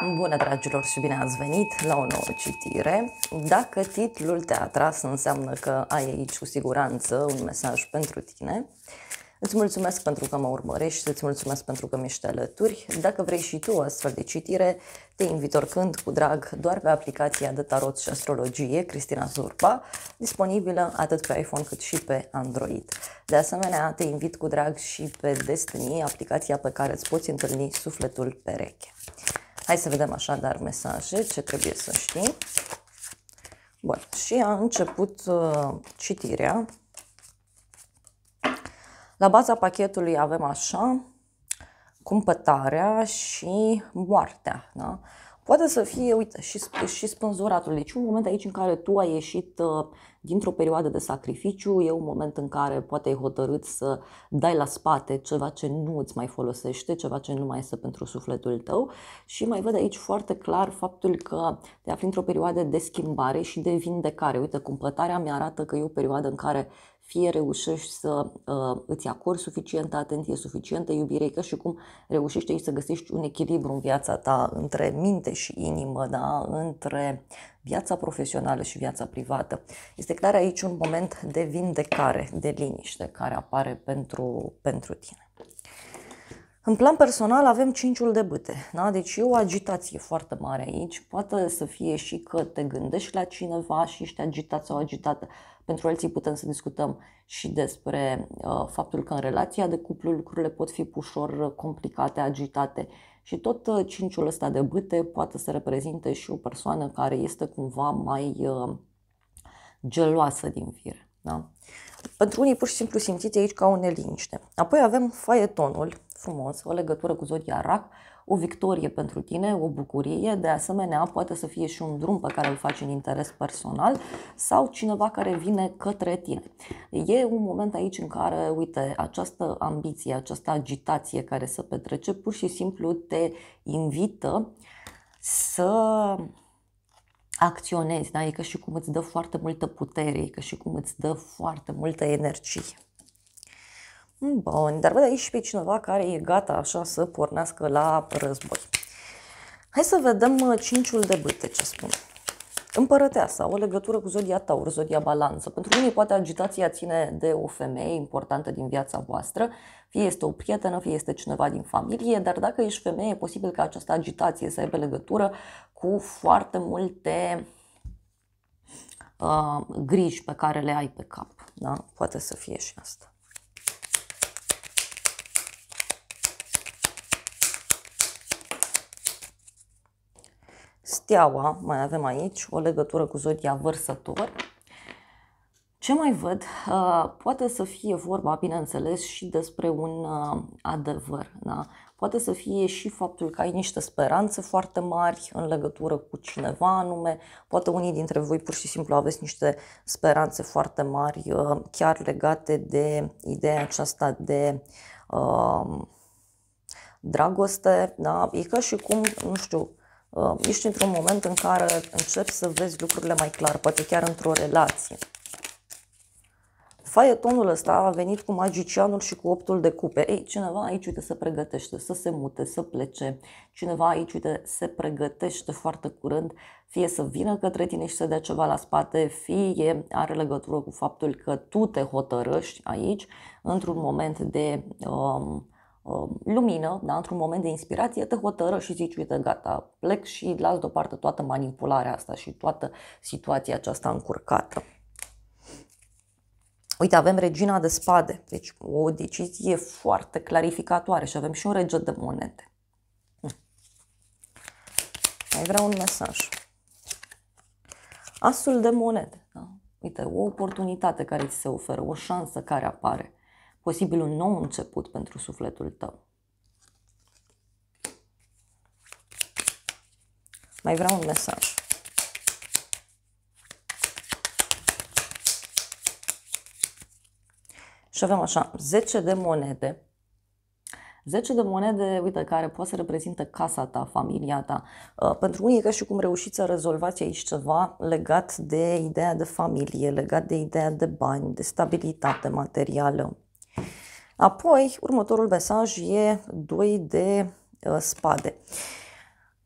Bună, dragilor, și bine ați venit la o nouă citire. Dacă titlul te-a atras, înseamnă că ai aici cu siguranță un mesaj pentru tine. Îți mulțumesc pentru că mă urmărești, îți mulțumesc pentru că mi-ești alături. Dacă vrei și tu o astfel de citire, te invit oricând cu drag doar pe aplicația de tarot și astrologie Cristina Zurba, disponibilă atât pe iPhone cât și pe Android. De asemenea, te invit cu drag și pe Destiny, aplicația pe care îți poți întâlni sufletul pereche. Hai să vedem așadar mesaje, ce trebuie să știi. Bun, și a început citirea. La baza pachetului avem așa, cumpătarea și moartea. Da? Poate să fie, uite, și spânzuratul. Deci un moment aici în care tu ai ieșit dintr-o perioadă de sacrificiu, e un moment în care poate ai hotărât să dai la spate ceva ce nu îți mai folosește, ceva ce nu mai este pentru sufletul tău. Și mai văd aici foarte clar faptul că te afli într-o perioadă de schimbare și de vindecare. Uite, cumpătarea mi-arată că e o perioadă în care fie reușești să îți acorzi suficientă atenție, suficientă iubire, că și cum reușești aici să găsești un echilibru în viața ta între minte și inimă, da? Între viața profesională și viața privată. Este clar aici un moment de vindecare, de liniște care apare pentru tine. În plan personal avem 5-ul de bâte, da? Deci e o agitație foarte mare aici, poate să fie și că te gândești la cineva și ești agitat sau agitată. Pentru alții putem să discutăm și despre faptul că în relația de cuplu lucrurile pot fi ușor complicate, agitate. Și tot 5-ul ăsta de bâte poate să reprezinte și o persoană care este cumva mai geloasă din fire. Da? Pentru unii pur și simplu simțiți aici ca o neliniște. Apoi avem faetonul frumos, o legătură cu zodia Rac, o victorie pentru tine, o bucurie, de asemenea poate să fie și un drum pe care îl faci în interes personal sau cineva care vine către tine. E un moment aici în care, uite, această ambiție, această agitație care se petrece, pur și simplu te invită să acționezi, da? E ca și cum îți dă foarte multă putere, e ca și cum îți dă foarte multă energie. Bun, dar văd aici și pe cineva care e gata așa să pornească la război. Hai să vedem 5-ul de bâte ce spune. Împărăteasa, o legătură cu zodia Taur, zodia Balanță. Pentru unii poate agitația ține de o femeie importantă din viața voastră, fie este o prietenă, fie este cineva din familie, dar dacă ești femeie, e posibil ca această agitație să aibă legătură cu foarte multe griji pe care le ai pe cap. Da? Poate să fie și asta. Steaua, mai avem aici, o legătură cu zodia Vărsător. Ce mai văd? Poate să fie vorba, bineînțeles, și despre un adevăr. Da? Poate să fie și faptul că ai niște speranțe foarte mari în legătură cu cineva anume. Poate unii dintre voi pur și simplu aveți niște speranțe foarte mari, chiar legate de ideea aceasta de dragoste. Da? E ca și cum, nu știu, ești într-un moment în care începi să vezi lucrurile mai clar, poate chiar într-o relație. Faetonul ăsta a venit cu magicianul și cu 8-ul de cupe. Ei, cineva aici, uite, se pregătește să se mute, să plece. Cineva aici, uite, se pregătește foarte curând, fie să vină către tine și să dea ceva la spate, fie are legătură cu faptul că tu te hotărăști aici, într-un moment de lumină, da? Într-un moment de inspirație, te hotără și zici, uite, gata, plec și las deoparte toată manipularea asta și toată situația aceasta încurcată. Uite, avem regina de spade, deci o decizie foarte clarificatoare și avem și un rege de monede. Mai vreau un mesaj. Asul de monede, da? Uite, o oportunitate care ți se oferă, o șansă care apare. Posibil un nou început pentru sufletul tău. Mai vreau un mesaj. Și avem așa, 10 de monede. 10 de monede, uite, care poate să reprezintă casa ta, familia ta. Pentru unii e ca și cum reușiți să rezolvați aici ceva legat de ideea de familie, legat de ideea de bani, de stabilitate materială. Apoi, următorul mesaj e 2 de spade.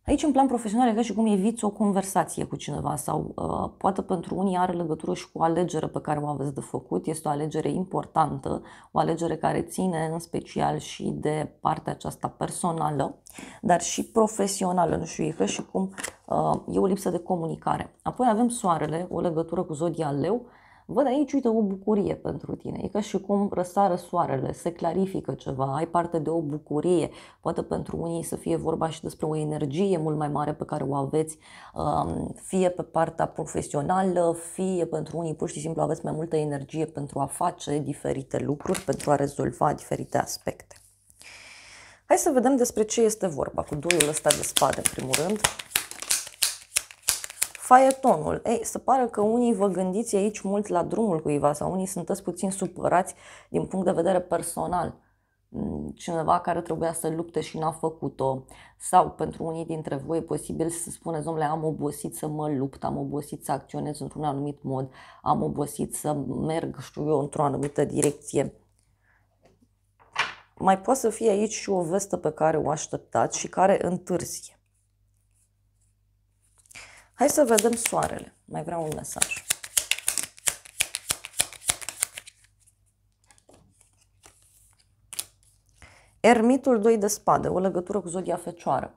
Aici, în plan profesional, e ca și cum eviți o conversație cu cineva sau poate pentru unii are legătură și cu o alegere pe care o aveți de făcut. Este o alegere importantă, o alegere care ține în special și de partea aceasta personală, dar și profesională. Nu știu, e ca și cum e o lipsă de comunicare. Apoi avem Soarele, o legătură cu zodia Leu. Văd aici, uite, o bucurie pentru tine. E ca și cum răsară soarele, se clarifică ceva, ai parte de o bucurie. Poate pentru unii să fie vorba și despre o energie mult mai mare pe care o aveți, fie pe partea profesională, fie pentru unii pur și simplu aveți mai multă energie pentru a face diferite lucruri, pentru a rezolva diferite aspecte. Hai să vedem despre ce este vorba cu doiul ăsta de spade, în primul rând. Faetonul. Ei, se pare că unii vă gândiți aici mult la drumul cuiva sau unii sunteți puțin supărați din punct de vedere personal. Cineva care trebuia să lupte și n-a făcut-o. Sau pentru unii dintre voi e posibil să spuneți, domnule, am obosit să mă lupt, am obosit să acționez într-un anumit mod, am obosit să merg, știu eu, într-o anumită direcție. Mai poate să fie aici și o veste pe care o așteptați și care întârzie. Hai să vedem Soarele. Mai vreau un mesaj. Ermitul 2 de spade, o legătură cu zodia Fecioară.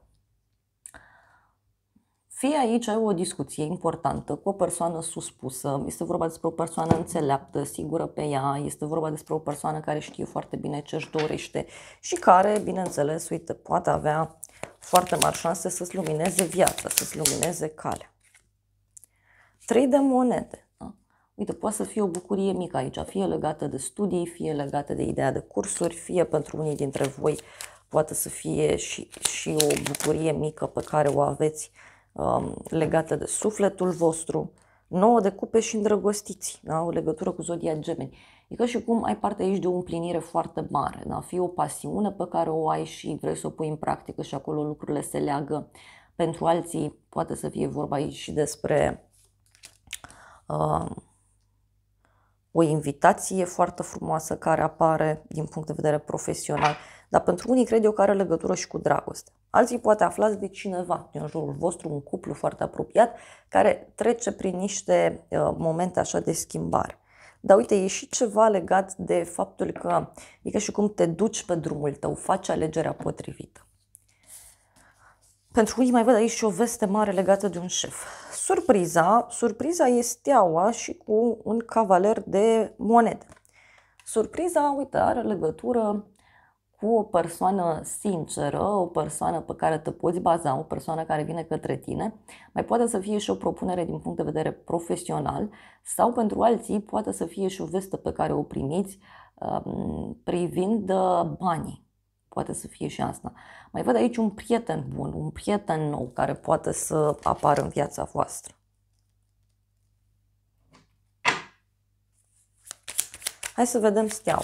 Fie aici ai o discuție importantă cu o persoană suspusă, este vorba despre o persoană înțeleaptă, sigură pe ea, este vorba despre o persoană care știe foarte bine ce își dorește și care, bineînțeles, uite, poate avea foarte mari șanse să-ți lumineze viața, să-ți lumineze calea. 3 de monede. Da? Uite, poate să fie o bucurie mică aici, fie legată de studii, fie legată de ideea de cursuri, fie pentru unii dintre voi poate să fie și o bucurie mică pe care o aveți legată de sufletul vostru. 9 de cupe și îndrăgostiți, da? O legătură cu zodia Gemeni. E ca și cum ai parte aici de o împlinire foarte mare, da? Fie o pasiune pe care o ai și vrei să o pui în practică și acolo lucrurile se leagă. Pentru alții poate să fie vorba aici și despre o invitație foarte frumoasă care apare din punct de vedere profesional, dar pentru unii cred eu că are legătură și cu dragoste. Alții poate aflați de cineva din jurul vostru, un cuplu foarte apropiat, care trece prin niște momente așa de schimbare. Dar uite, e și ceva legat de faptul că e ca și cum te duci pe drumul tău, faci alegerea potrivită. Pentru unii mai văd aici și o veste mare legată de un șef. Surpriza e steaua și cu un cavaler de monede. Surpriza, uite, are legătură cu o persoană sinceră, o persoană pe care te poți baza, o persoană care vine către tine. Mai poate să fie și o propunere din punct de vedere profesional sau pentru alții poate să fie și o veste pe care o primiți privind banii. Poate să fie și asta. Mai văd aici un prieten bun, un prieten nou care poate să apară în viața voastră. Hai să vedem steaua.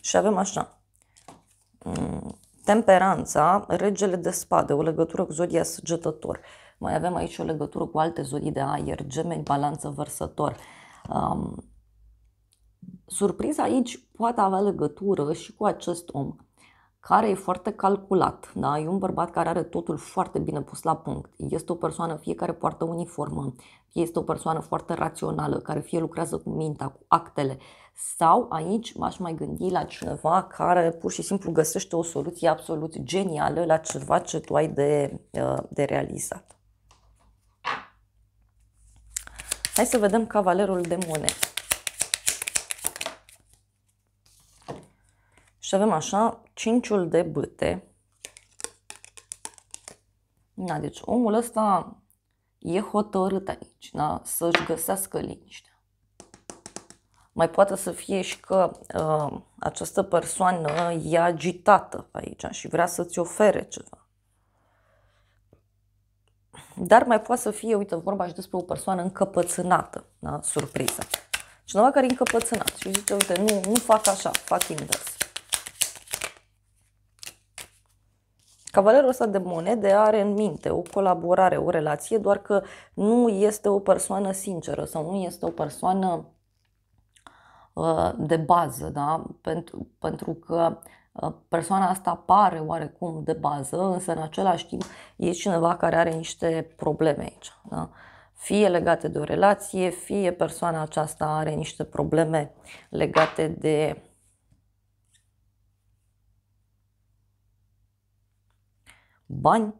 Și avem așa. Temperanța, regele de spade, o legătură cu zodia Săgetător. Mai avem aici o legătură cu alte zodii de aer, Gemeni, Balanță, Vărsător. Surpriza aici poate avea legătură și cu acest om care e foarte calculat, da? E un bărbat care are totul foarte bine pus la punct. Este o persoană fie care poartă uniformă, fie este o persoană foarte rațională, care fie lucrează cu mintea, cu actele. Sau aici m-aș mai gândi la cineva care pur și simplu găsește o soluție absolut genială la ceva ce tu ai de realizat. Hai să vedem cavalerul de monede. Și avem așa, 5-ul de bâte. Da, deci omul ăsta e hotărât aici, da? Să-și găsească liniștea. Mai poate să fie și că această persoană e agitată aici și vrea să-ți ofere ceva. Dar mai poate să fie, uite, vorba și despre o persoană încăpățânată, da? Surpriză. Cineva care e încăpățânat și zice, uite, nu fac așa, fac invers. Cavalerul ăsta de monede are în minte o colaborare, o relație, doar că nu este o persoană sinceră sau nu este o persoană de bază, da? Pentru că persoana asta pare oarecum de bază, însă în același timp e cineva care are niște probleme aici, da? Fie legate de o relație, fie persoana aceasta are niște probleme legate de bani.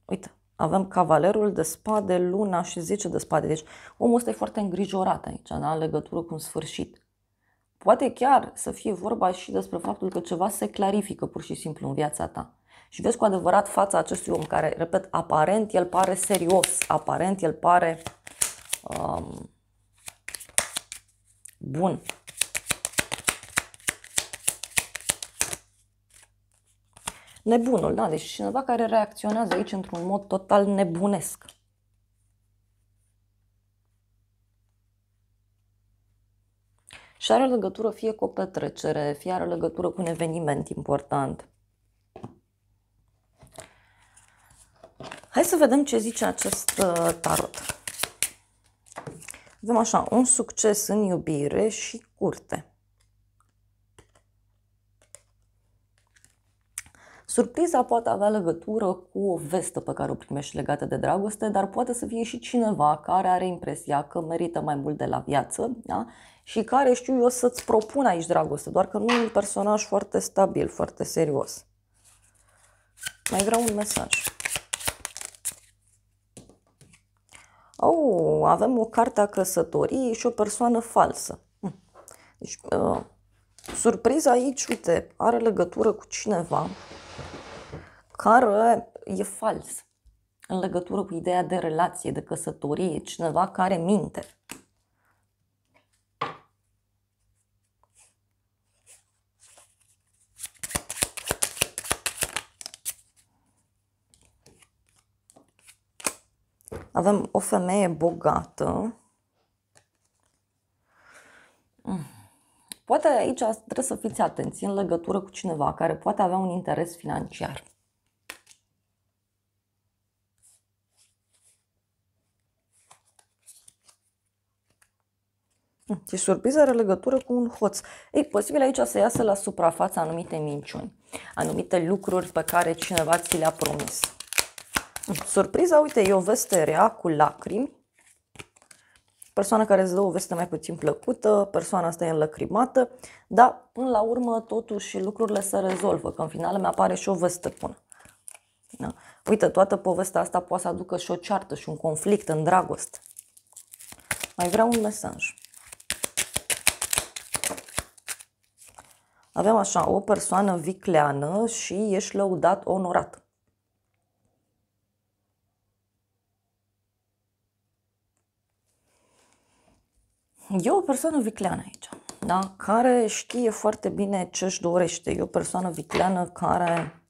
Uite, avem cavalerul de spade, luna și 10 de spade. Deci omul ăsta e foarte îngrijorat aici, da? În legătură cu un sfârșit. Poate chiar să fie vorba și despre faptul că ceva se clarifică pur și simplu în viața ta. Și vezi cu adevărat fața acestui om care, repet, aparent el pare serios, aparent el pare bun. Nebunul, da? Deci cineva care reacționează aici într-un mod total nebunesc. Și are legătură fie cu o petrecere, fie are legătură cu un eveniment important. Hai să vedem ce zice acest tarot. Avem așa, un succes în iubire și curte. Surpriza poate avea legătură cu o vestă pe care o primești legată de dragoste, dar poate să fie și cineva care are impresia că merită mai mult de la viață, da? Și care, știu eu, să-ți propună aici dragoste, doar că nu e un personaj foarte stabil, foarte serios. Mai vreau un mesaj. Oh, avem o carte a căsătoriei și o persoană falsă. Deci, surpriza aici, uite, are legătură cu cineva care e fals în legătură cu ideea de relație, de căsătorie, cineva care minte. Avem o femeie bogată. Poate aici trebuie să fiți atenți în legătură cu cineva care poate avea un interes financiar. Și surpriza are legătură cu un hoț. Ei, posibil aici să iasă la suprafață anumite minciuni, anumite lucruri pe care cineva ți le-a promis. Surpriza, uite, e o veste rea cu lacrimi. Persoana care îți dă o veste mai puțin plăcută, persoana asta e înlăcrimată, dar până la urmă totuși lucrurile se rezolvă, că în final mi apare și o veste bună. Da? Uite, toată povestea asta poate să aducă și o ceartă și un conflict în dragoste. Mai vreau un mesaj. Avem așa, o persoană vicleană și ești lăudat, onorat. E o persoană vicleană aici, da? Care știe foarte bine ce își dorește. E o persoană vicleană care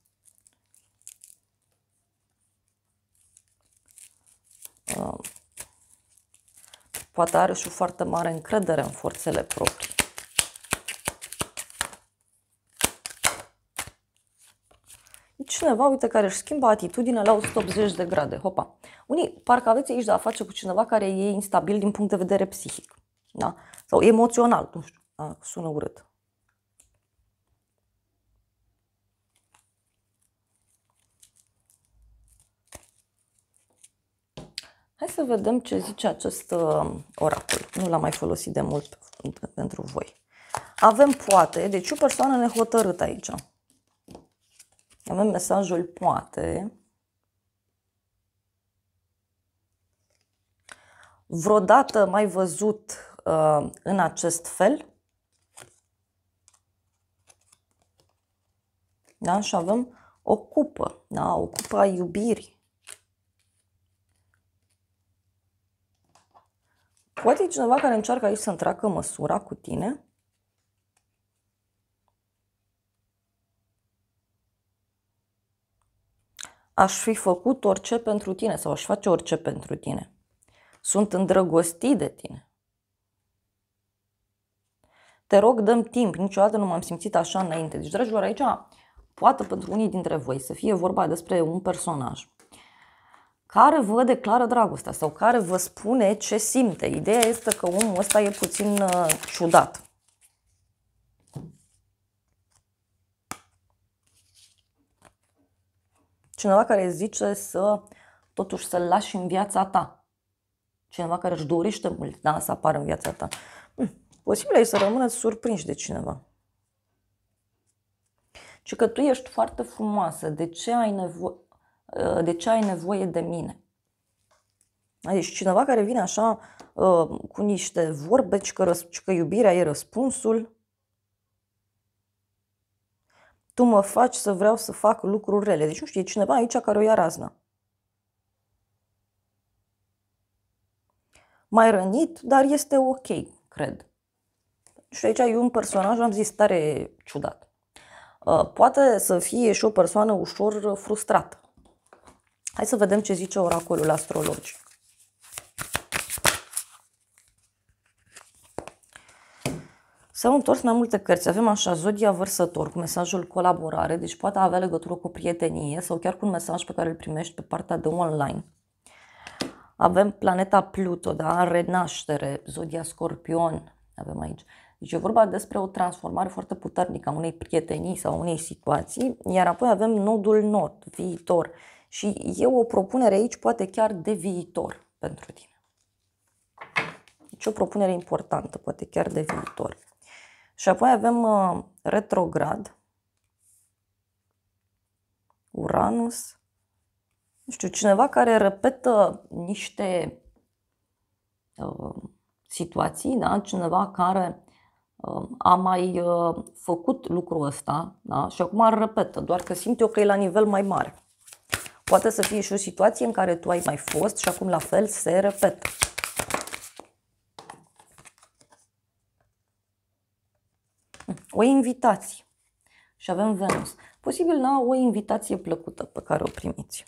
poate are și o foarte mare încredere în forțele proprii. Cineva, uite, care își schimbă atitudinea la 180 de grade. Hopa. Unii parcă aveți aici de a face cu cineva care e instabil din punct de vedere psihic. Da? Sau emoțional, nu știu, da? Sună urât. Hai să vedem ce zice acest oracol. Nu l-am mai folosit de mult pentru voi. Avem poate, deci o persoană nehotărâtă aici. Avem mesajul poate. Vreodată mai văzut în acest fel? Da? Și avem o cupă, da? O cupă a iubirii. Poate e cineva care încearcă aici să întreacă măsura cu tine. Aș fi făcut orice pentru tine sau aș face orice pentru tine. Sunt îndrăgostit de tine. Te rog, dă-mi timp. Niciodată nu m-am simțit așa înainte. Deci, dragilor, aici poate pentru unii dintre voi să fie vorba despre un personaj care vă declară dragostea sau care vă spune ce simte. Ideea este că omul ăsta e puțin ciudat. cineva care zice să totuși să-l lași în viața ta. Cineva care își dorește mult, da, să apară în viața ta. Posibil e să rămână surprinși de cineva. Și că tu ești foarte frumoasă, de ce ai nevoie de mine? Deci cineva care vine așa cu niște vorbe, că iubirea e răspunsul. Tu mă faci să vreau să fac lucruri rele. Deci nu știu, e cineva aici care o ia razna. Mai rănit, dar este ok, cred. Și aici e un personaj, am zis, tare ciudat. Poate să fie și o persoană ușor frustrată. Hai să vedem ce zice oracolul astrologic. S-au întors mai multe cărți. Avem așa Zodia Vărsător cu mesajul colaborare, deci poate avea legătură cu o prietenie sau chiar cu un mesaj pe care îl primești pe partea de online. Avem planeta Pluto, da? Renaștere, Zodia Scorpion, avem aici. Deci e vorba despre o transformare foarte puternică a unei prietenii sau unei situații, iar apoi avem nodul nord, viitor. Și e o propunere aici, poate chiar de viitor pentru tine. Deci o propunere importantă, poate chiar de viitor. Și apoi avem retrograd, Uranus, nu știu, cineva care repetă niște situații, da? Cineva care a mai făcut lucrul ăsta, da? Și acum îl repetă, doar că simt eu că e la nivel mai mare. Poate să fie și o situație în care tu ai mai fost și acum la fel se repetă. O invitație. Și avem Venus. Posibil o invitație plăcută pe care o primiți.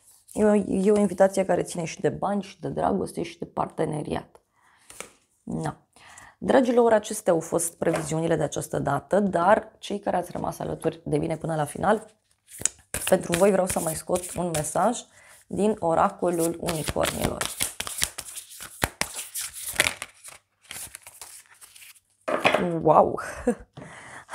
E o invitație care ține și de bani, și de dragoste, și de parteneriat. Da. Dragilor, acestea au fost previziunile de această dată, dar cei care ați rămas alături de mine până la final, pentru voi vreau să mai scot un mesaj din oracolul unicornilor. Wow!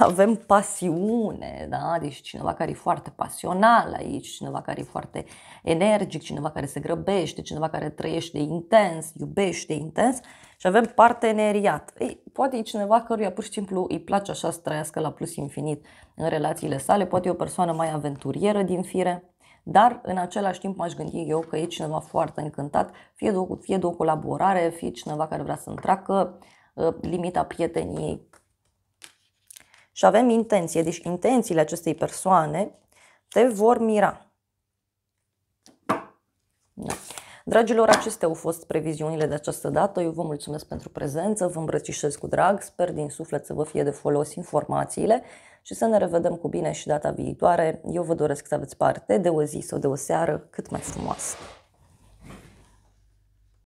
Avem pasiune, da? Deci cineva care e foarte pasional aici, cineva care e foarte energic, cineva care se grăbește, cineva care trăiește intens, iubește intens și avem parteneriat. Poate e cineva căruia pur și simplu îi place așa să trăiască la plus infinit în relațiile sale, poate e o persoană mai aventurieră din fire, dar în același timp m-aș gândi eu că e cineva foarte încântat, fie de o colaborare, fie cineva care vrea să întreacă limita prieteniei. Și avem intenție, deci intențiile acestei persoane te vor mira. Da. Dragilor, acestea au fost previziunile de această dată. Eu vă mulțumesc pentru prezență, vă îmbrățișez cu drag, sper din suflet să vă fie de folos informațiile și să ne revedem cu bine și data viitoare. Eu vă doresc să aveți parte de o zi sau de o seară cât mai frumoasă.